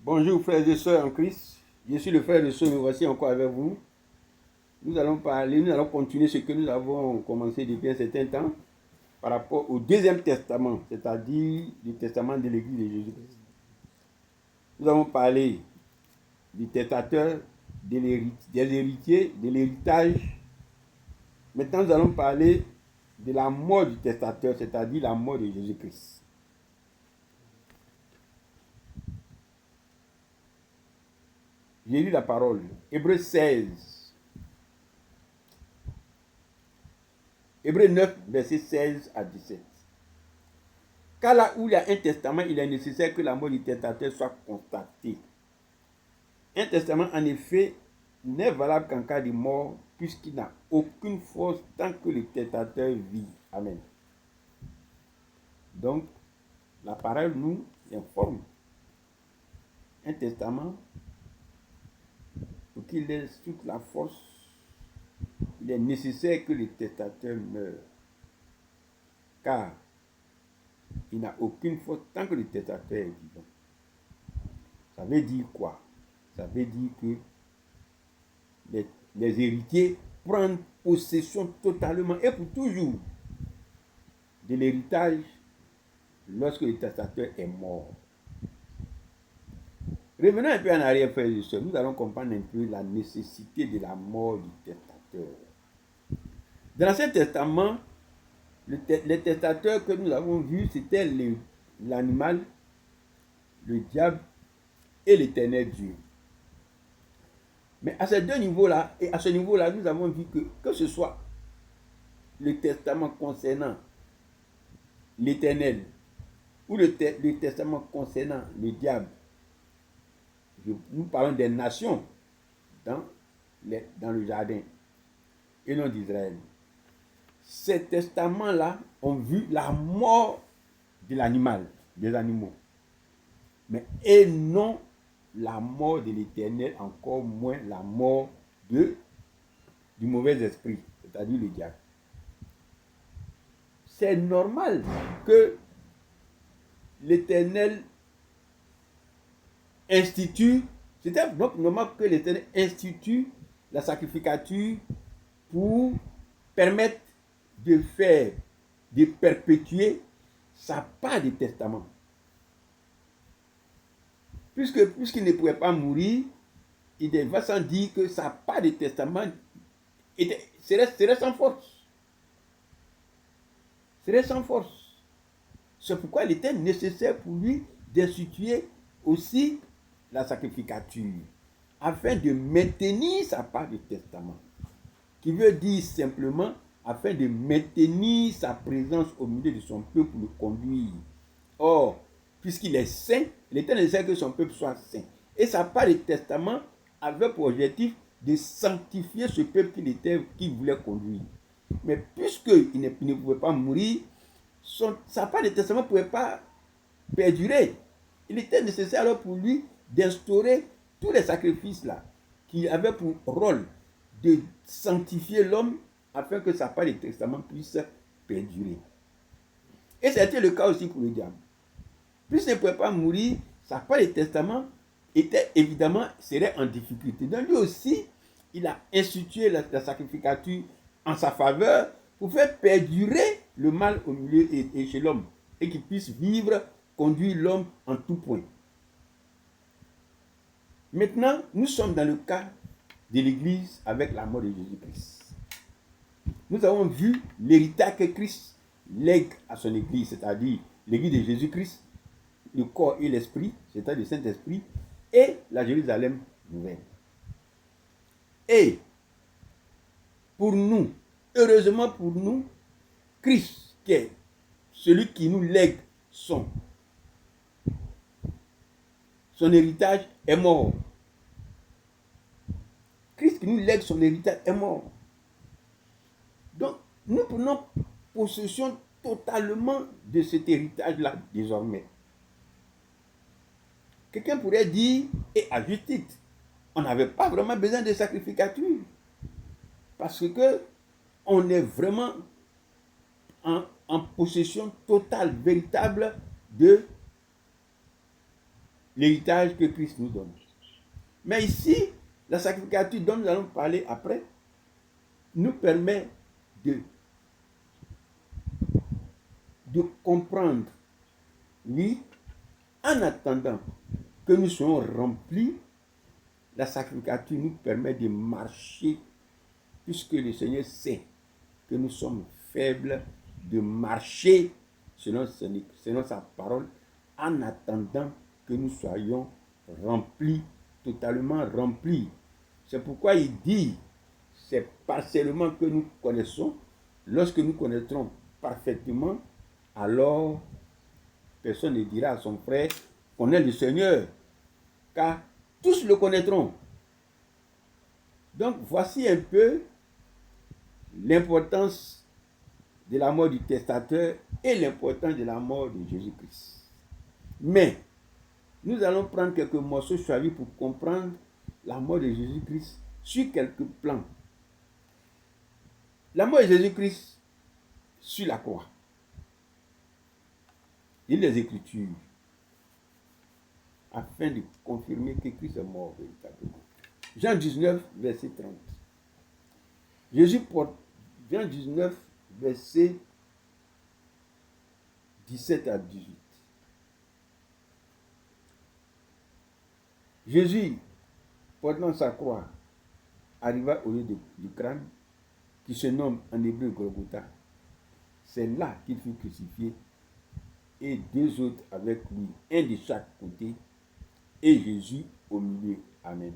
Bonjour frères et sœurs en Christ, je suis le frère de sœur, nous voici encore avec vous. Nous allons continuer ce que nous avons commencé depuis un certain temps par rapport au deuxième testament, c'est-à-dire le testament de l'Église de Jésus-Christ. Nous avons parlé du testateur, des héritiers, de l'héritage. Maintenant, nous allons parler de la mort du testateur, c'est-à-dire la mort de Jésus-Christ. J'ai lu la parole, Hébreux 16. Hébreux 9, versets 16 à 17. Car là où il y a un testament, il est nécessaire que la mort du testateur soit constatée. Un testament, en effet, n'est valable qu'en cas de mort, puisqu'il n'a aucune force tant que le testateur vit. Amen. Donc, la parole nous informe. Un testament, pour qu'il ait toute la force, il est nécessaire que le testateur meure. Car il n'a aucune force tant que le testateur est vivant. Ça veut dire quoi? Ça veut dire que les héritiers prennent possession totalement et pour toujours de l'héritage lorsque le testateur est mort. Revenons un peu en arrière, frères et sœurs, nous allons comprendre un peu la nécessité de la mort du testateur. Dans l'Ancien Testament, les testateurs que nous avons vus, c'était l'animal, le diable et l'Éternel Dieu. Mais à ces deux niveaux-là, et à ce niveau-là, nous avons vu que ce soit le testament concernant l'Éternel ou le testament concernant le diable, nous parlons des nations dans le jardin et non d'Israël. Ces testaments-là ont vu la mort de l'animal, des animaux, et non la mort de l'Éternel, encore moins la mort du mauvais esprit, c'est-à-dire le diable. C'est normal que l'Éternel institue, c'était donc normal que l'Éternel institue la sacrificature pour permettre de perpétuer sa part de testament. Puisqu'il ne pouvait pas mourir, il va sans dire que sa part de testament serait sans force. Serait sans force. C'est pourquoi il était nécessaire pour lui d'instituer aussi la sacrificature, afin de maintenir sa part de testament. Qui veut dire simplement, afin de maintenir sa présence au milieu de son peuple pour le conduire. Or, puisqu'il est saint, l'Éternel sait que son peuple soit saint. Et sa part de testament avait pour objectif de sanctifier ce peuple qu'il voulait conduire. Mais puisqu'il ne pouvait pas mourir, sa part de testament ne pouvait pas perdurer. Il était nécessaire alors pour lui d'instaurer tous les sacrifices là qui avaient pour rôle de sanctifier l'homme afin que sa part de testament puisse perdurer. Et c'était le cas aussi pour le diable. Puisqu'il ne pouvait pas mourir, sa part de testament serait en difficulté. Donc lui aussi, il a institué la sacrificature en sa faveur pour faire perdurer le mal au milieu et chez l'homme et qu'il puisse vivre, conduire l'homme en tout point. Maintenant, nous sommes dans le cas de l'Église avec la mort de Jésus-Christ. Nous avons vu l'héritage que Christ lègue à son Église, c'est-à-dire l'Église de Jésus-Christ, le corps et l'esprit, c'est-à-dire le Saint-Esprit, et la Jérusalem nouvelle. Et pour nous, heureusement pour nous, Christ, qui est celui qui nous lègue son héritage, est mort. Christ qui nous lègue son héritage est mort. Donc, nous prenons possession totalement de cet héritage-là désormais. Quelqu'un pourrait dire, et à juste titre, on n'avait pas vraiment besoin de sacrificature. Parce que on est vraiment en possession totale, véritable de l'héritage que Christ nous donne. Mais ici, la sacrificature dont nous allons parler après nous permet de comprendre, oui, en attendant que nous soyons remplis, la sacrificature nous permet de marcher, puisque le Seigneur sait que nous sommes faibles, de marcher selon sa parole, en attendant que nous soyons remplis, totalement remplis. C'est pourquoi il dit, c'est partiellement que nous connaissons. Lorsque nous connaîtrons parfaitement, alors personne ne dira à son frère, connais le Seigneur, car tous le connaîtront. Donc voici un peu l'importance de la mort du testateur et l'importance de la mort de Jésus-Christ. Mais nous allons prendre quelques morceaux choisis pour comprendre la mort de Jésus-Christ sur quelques plans. La mort de Jésus-Christ sur la croix. Il les Écritures afin de confirmer que Christ est mort véritablement. Jean 19, verset 30. Jésus porte Jean 19, verset 17 à 18. Jésus, portant sa croix, arriva au lieu du crâne, qui se nomme en hébreu Golgotha. C'est là qu'il fut crucifié, et deux autres avec lui, un de chaque côté, et Jésus au milieu. Amen.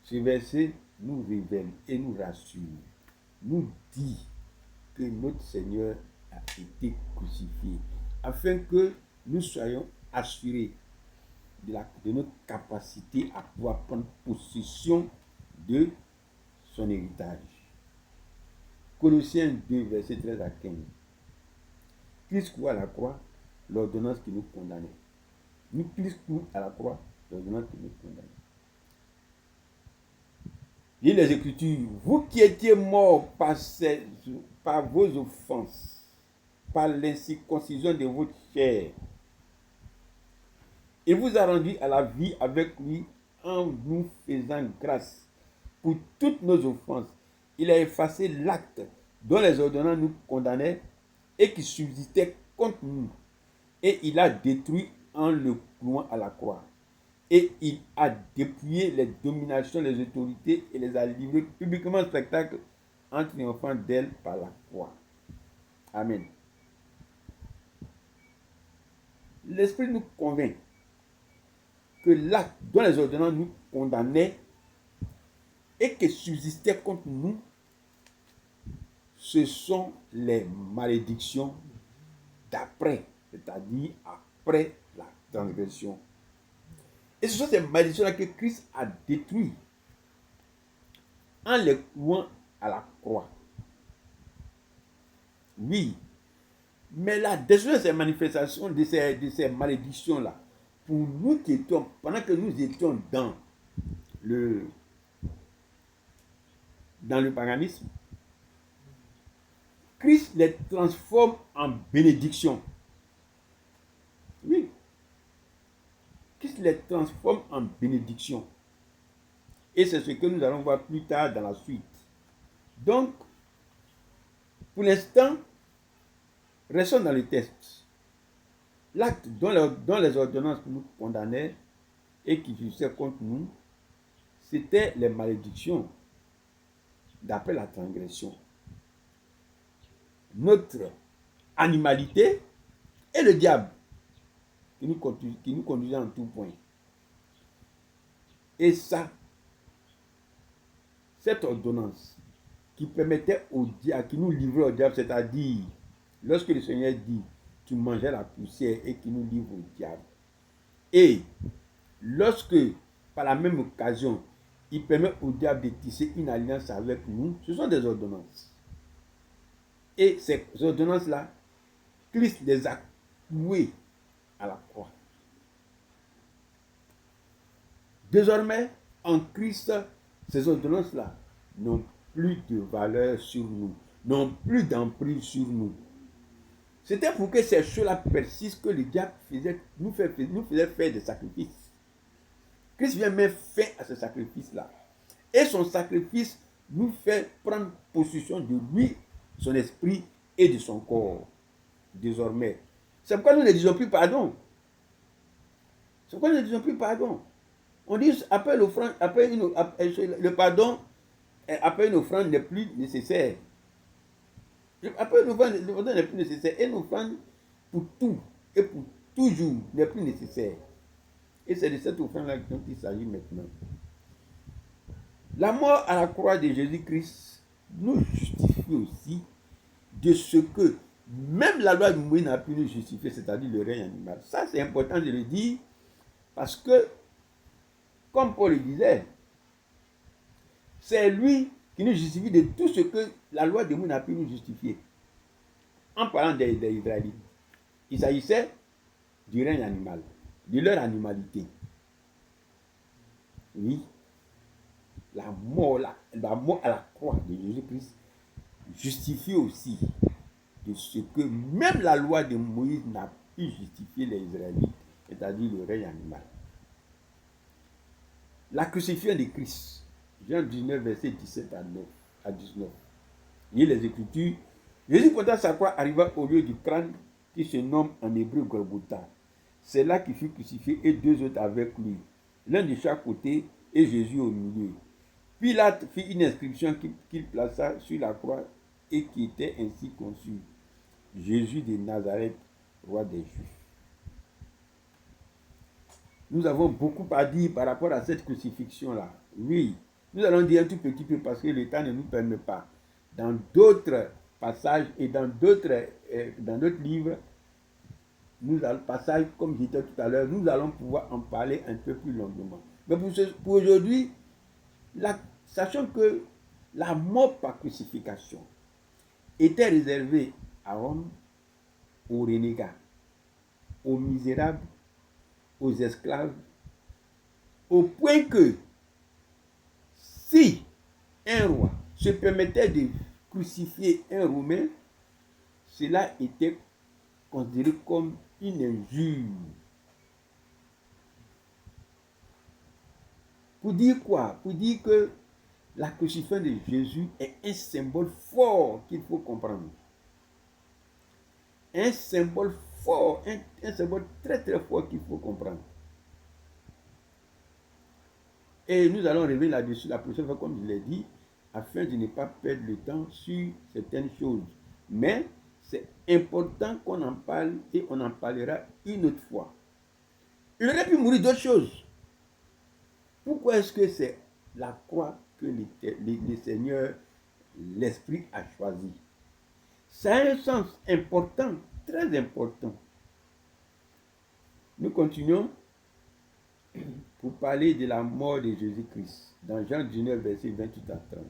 Ce verset nous révèle et nous rassure, nous dit que notre Seigneur a été crucifié, afin que nous soyons assurés de notre capacité à pouvoir prendre possession de son héritage. Colossiens 2, verset 13 à 15. Christ croit à la croix, l'ordonnance qui nous condamnait. Christ croit à la croix, l'ordonnance qui nous condamnait. Lis les Écritures. Vous qui étiez morts par vos offenses, par l'incirconcision de votre chair, il vous a rendu à la vie avec lui en nous faisant grâce pour toutes nos offenses. Il a effacé l'acte dont les ordonnances nous condamnaient et qui subsistait contre nous. Et il a détruit en le clouant à la croix. Et il a dépouillé les dominations, les autorités et les a livrés publiquement en spectacle en triomphant d'elles par la croix. Amen. L'Esprit nous convainc que l'acte dont les ordonnances nous condamnaient et qui subsistait contre nous, ce sont les malédictions d'après, c'est-à-dire après la transgression. Et ce sont ces malédictions-là que Christ a détruites en les clouant à la croix. Oui, mais la destruction de ces manifestations, de ces malédictions-là, pour nous qui étions, pendant que nous étions dans le paganisme, Christ les transforme en bénédiction. Oui. Christ les transforme en bénédiction. Et c'est ce que nous allons voir plus tard dans la suite. Donc, pour l'instant, restons dans le texte. L'acte dont les ordonnances nous condamnaient et qui jugeaient contre nous, c'était les malédictions d'après la transgression. Notre animalité et le diable qui nous conduisait en tout point. Et ça, cette ordonnance qui permettait au diable, qui nous livrait au diable, c'est-à-dire, lorsque le Seigneur dit, tu mangeais la poussière et qui nous livre au diable. Et lorsque, par la même occasion, il permet au diable de tisser une alliance avec nous, ce sont des ordonnances. Et ces ordonnances-là, Christ les a clouées à la croix. Désormais, en Christ, ces ordonnances-là n'ont plus de valeur sur nous, n'ont plus d'emprise sur nous. C'était pour que ces choses-là persistent que le diable nous faisait faire des sacrifices. Christ vient mettre fin à ce sacrifice-là. Et son sacrifice nous fait prendre possession de lui, son esprit et de son corps. Désormais. C'est pourquoi nous ne disons plus pardon. C'est pourquoi nous ne disons plus pardon. On dit après l'offrande, le pardon, après une offrande n'est plus nécessaire. Après une offrande n'est plus nécessaire. Et une offrande pour tout et pour toujours n'est plus nécessaire. Et c'est de cette offrande-là dont il s'agit maintenant. La mort à la croix de Jésus-Christ nous justifie aussi de ce que même la loi de Moïse n'a pu nous justifier, c'est-à-dire le règne animal. Ça, c'est important de le dire parce que, comme Paul le disait, c'est lui qui nous justifie de tout ce que la loi de Moïse n'a pu nous justifier. En parlant des Israélites, il s'agissait du règne animal, de leur animalité. Oui, la mort à la croix de Jésus-Christ justifie aussi de ce que même la loi de Moïse n'a pu justifier les Israélites, c'est-à-dire le règne animal. La crucifixion de Christ, Jean 19, verset 17 à 19. Lisez les Écritures. Jésus portant sa croix arriva au lieu du crâne qui se nomme en hébreu Golgotha. C'est là qu'il fut crucifié et deux autres avec lui, l'un de chaque côté et Jésus au milieu. Pilate fit une inscription qu'il plaça sur la croix et qui était ainsi conçue: Jésus de Nazareth, roi des Juifs. Nous avons beaucoup à dire par rapport à cette crucifixion-là. Oui, nous allons dire un tout petit peu parce que le temps ne nous permet pas. Dans d'autres passages et dans d'autres livres, nous allons passages, comme je disais tout à l'heure, nous allons pouvoir en parler un peu plus longuement. Mais pour aujourd'hui, sachant que la mort par crucifixion était réservée à Rome, aux renégats, aux misérables, aux esclaves, au point que si un roi se permettait de crucifier un Romain, cela était considéré comme une injure. Pour dire quoi? Pour dire que la crucifixion de Jésus est un symbole fort qu'il faut comprendre. Un symbole fort, un symbole très très fort qu'il faut comprendre. Et nous allons revenir là-dessus la prochaine fois, comme je l'ai dit, afin de ne pas perdre le temps sur certaines choses. Mais c'est important qu'on en parle et on en parlera une autre fois. Il aurait pu mourir d'autres choses. Pourquoi est-ce que c'est la croix que le Seigneur, l'Esprit a choisi? Ça a un sens important, très important. Nous continuons pour parler de la mort de Jésus-Christ dans Jean 19, verset 28 à 30.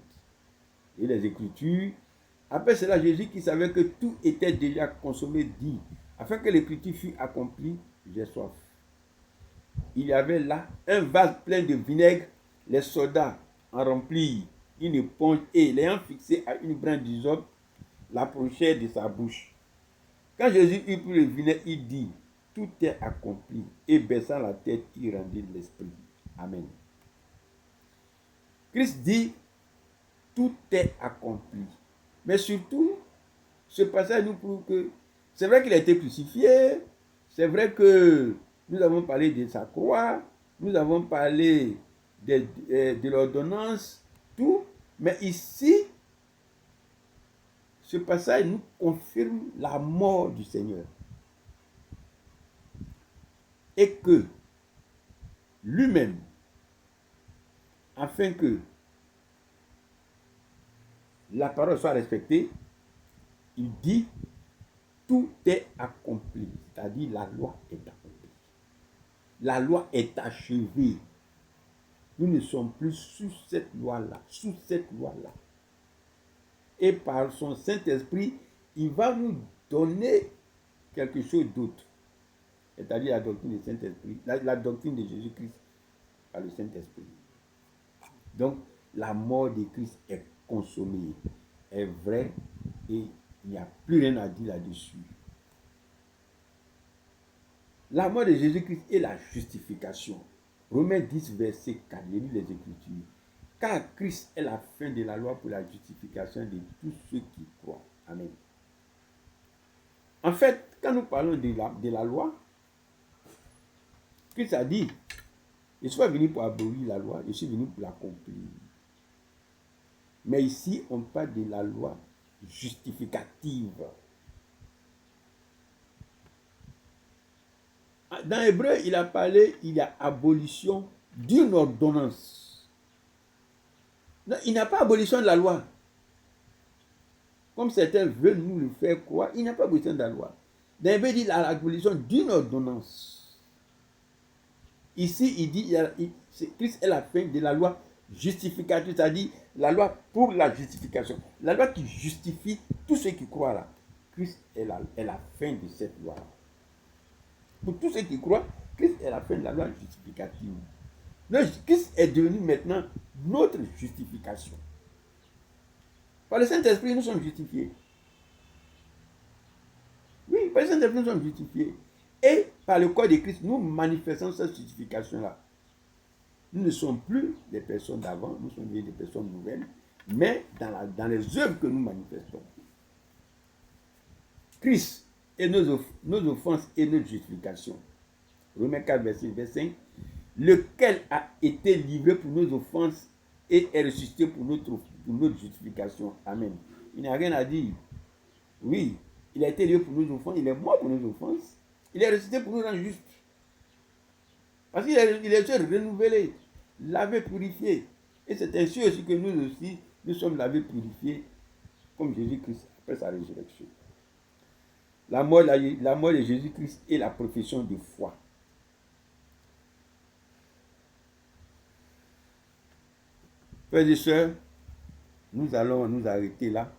Et les Écritures, après cela, Jésus qui savait que tout était déjà consommé dit, afin que l'Écriture fût accomplie, j'ai soif. Il y avait là un vase plein de vinaigre. Les soldats en remplirent une éponge et, l'ayant fixé à une branche d'hysope, l'approchèrent de sa bouche. Quand Jésus eut pris le vinaigre, il dit: tout est accompli. Et baissant la tête, il rendit l'esprit. Amen. Christ dit: tout est accompli. Mais surtout, ce passage nous prouve que c'est vrai qu'il a été crucifié, c'est vrai que nous avons parlé de sa croix, nous avons parlé de l'ordonnance, tout, mais ici, ce passage nous confirme la mort du Seigneur. Et que lui-même, afin que la parole soit respectée, il dit: tout est accompli. C'est-à-dire la loi est accomplie. La loi est achevée. Nous ne sommes plus sous cette loi-là, Et par son Saint-Esprit, il va nous donner quelque chose d'autre. C'est-à-dire la doctrine du Saint-Esprit, la doctrine de Jésus-Christ par le Saint-Esprit. Donc, la mort de Christ est consommée, est vraie, et il n'y a plus rien à dire là-dessus. La mort de Jésus-Christ est la justification. Romains 10, verset 4, je lis les Écritures. Car Christ est la fin de la loi pour la justification de tous ceux qui croient. Amen. En fait, quand nous parlons de la loi, Christ a dit, je ne suis pas venu pour abolir la loi, je suis venu pour l'accomplir. Mais ici, on parle de la loi justificative. Dans Hébreu, il a parlé, il y a abolition d'une ordonnance. Non, il n'y a pas abolition de la loi. Comme certains veulent nous le faire croire, il n'y a pas abolition de la loi. Dans Hébreu, il dit l'abolition d'une ordonnance. Ici, il dit, Christ est la fin de la loi justificative, c'est-à-dire la loi pour la justification. La loi qui justifie tous ceux qui croient là. Christ est la fin de cette loi. Pour tous ceux qui croient, Christ est la fin de la loi justificative. Christ est devenu maintenant notre justification. Par le Saint-Esprit, nous sommes justifiés. Oui, par le Saint-Esprit, nous sommes justifiés. Et par le corps de Christ, nous manifestons cette justification-là. Nous ne sommes plus des personnes d'avant, nous sommes des personnes nouvelles, mais dans les œuvres que nous manifestons. Christ est nos offenses et notre justification. Romains 4, verset 5. Lequel a été livré pour nos offenses et est ressuscité pour notre justification. Amen. Il n'a rien à dire. Oui, il a été livré pour nos offenses, il est mort pour nos offenses, il est ressuscité pour nous rendre justes. Parce qu'il est renouvelé, lavé, purifié. Et c'est ainsi aussi que nous aussi, nous sommes lavés, purifiés, comme Jésus-Christ après sa résurrection. La mort de Jésus-Christ est la profession de foi. Frères et sœurs, nous allons nous arrêter là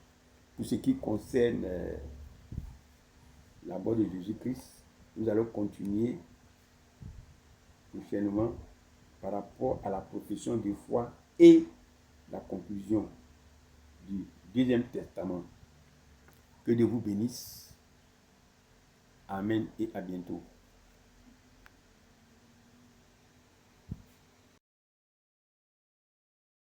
pour ce qui concerne la mort de Jésus-Christ. Nous allons continuer prochainement par rapport à la profession de foi et la conclusion du Deuxième Testament. Que Dieu vous bénisse. Amen et à bientôt.